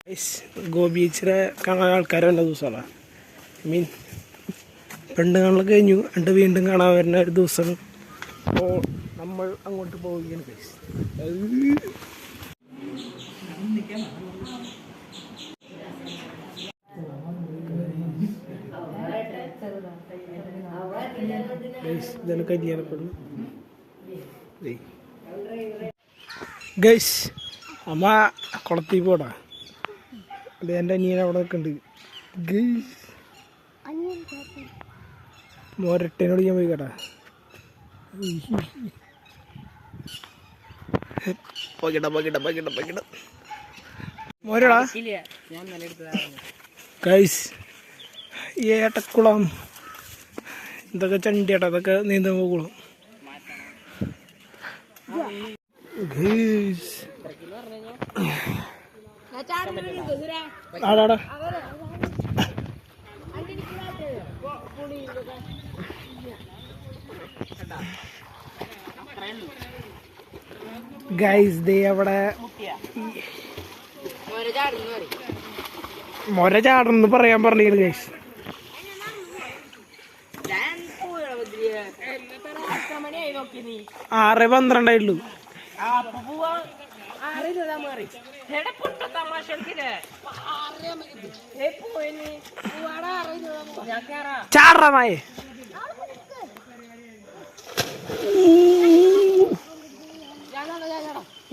ഗോപി ബീച്ചിലെ കാണാൻ ആൾക്കാർ വന്ന ദിവസമാണ്. മീൻ പെണ്ണുകളിൽ കഴിഞ്ഞു രണ്ട് വീണ്ടും കാണാൻ വരുന്ന ഒരു ദിവസമാണ്. അപ്പോൾ നമ്മൾ അങ്ങോട്ട് പോവുകയാണ് ഗൈസ്. ഇതാണ് കല്യാണപ്പെടുന്നു ഗൈസ്. അമ്മ കുളത്തിൽ പോടാ. അത് എൻ്റെ അനിയൻ അവിടെ നിൽക്കുന്നുണ്ട് ഗൈസ്. മോരട്ടേനോട് ഞാൻ പോയി കേട്ടാ. മോരടാ ഗൈസ്. ഈ ഏട്ടക്കുളം ഇതൊക്കെ ചണ്ടിയാട്ടാ. അതൊക്കെ നീന്താൻ പോകുള്ളൂ ഗൈസ്. ആടാടാ ഗൈസ്. ദേ അവിടെ മൊര ചാടണമെന്ന് പറയാൻ പറഞ്ഞിരുന്നു ഗൈസ്. 6:12 ചാടറേ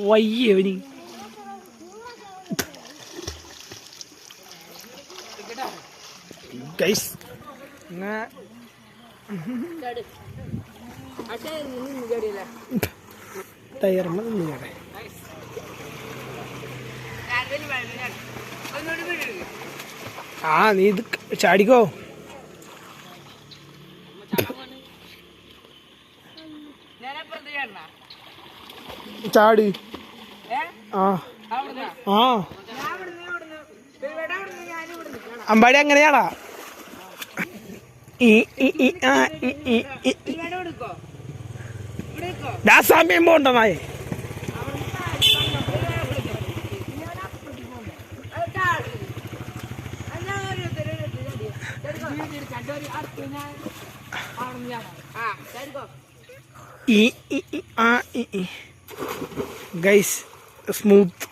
വയ്യവനി. ഗൈസ് ടയറിന് നിന്നേ. ആ നീ ഇത് ചാടിക്കോ. ചാടി. ആ ആ അമ്പാടി അങ്ങനെയാടാ. സമയം പോണ്ടേ. Guys smooth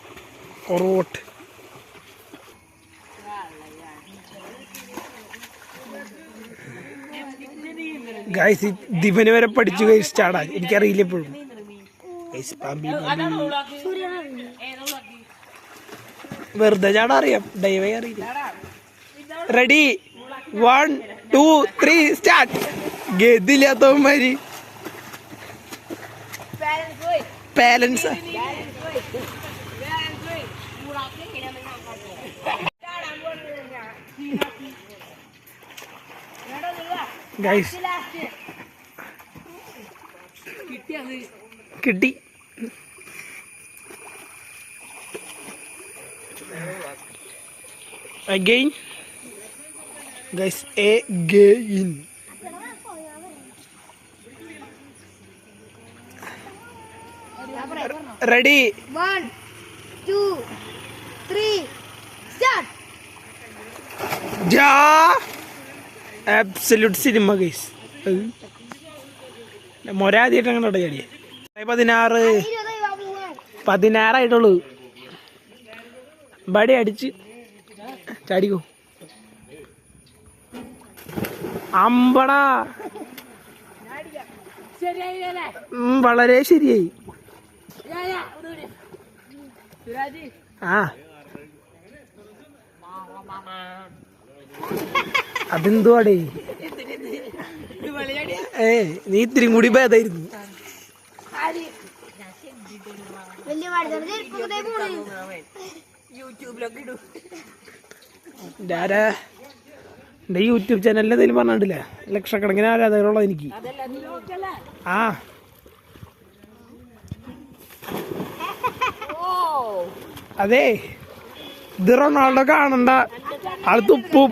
or what? Guys ദിവന് വരെ പഠിച്ചു ഗൈസ് ചാടാൻ. എനിക്കറിയില്ല എപ്പോഴും ഗൈസ്. വെറുതെ ചാടാ അറിയാം, ഡൈവേ അറിയില്ല. Ready 1 2 3 start. ഗതില്ലാത്തവന്മാര് ബാലൻസ്. ഗൈസ് കിട്ടി. Again guys, again. Ready 1 2 3 start. Ja absolute cinema guys. മൊരാദിയായിട്ട് അങ്ങനെ ചാടിയേ. 16 ആയിട്ടുള്ളൂ. ബടി അടിച്ച് ചാടിക്കോ. അമ്പടാ വളരെ ശരിയായി. ആ അതെന്തുവാടേ? നീ ഇത്തിരി കൂടി ഭേദായിരുന്നു. എന്റെ യൂട്യൂബ് ചാനലിൽ എന്തെങ്കിലും പറഞ്ഞിട്ടില്ല. ലക്ഷക്കണക്കിന് ആരാധകരുള്ളത് എനിക്ക്. ആ അതെ, ഇത് റൊണാൾഡോ കാണണ്ട. ആള് തുപ്പും.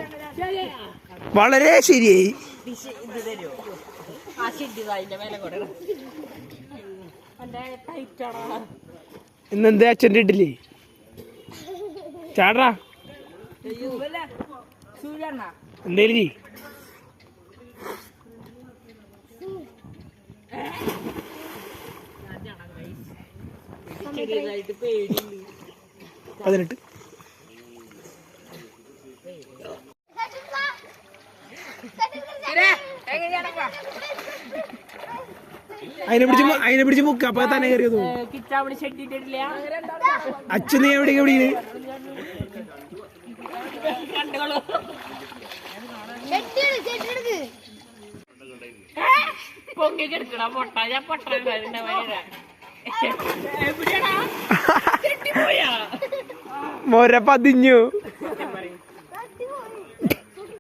വളരെ ശരിയായി. ഇന്നെന്താ അച്ഛൻ്റെ ഇട്ടില്ലേ? ചാടാ എന്തേലും ചെയ് പതിനെട്ട് അതിനെ പിടിച്ച് മുക്ക അപ്പൊ തന്നെ കയറിയത് അച്ഛൻ നീ എവിടേക്ക് എവിടെ മോര പതിഞ്ഞു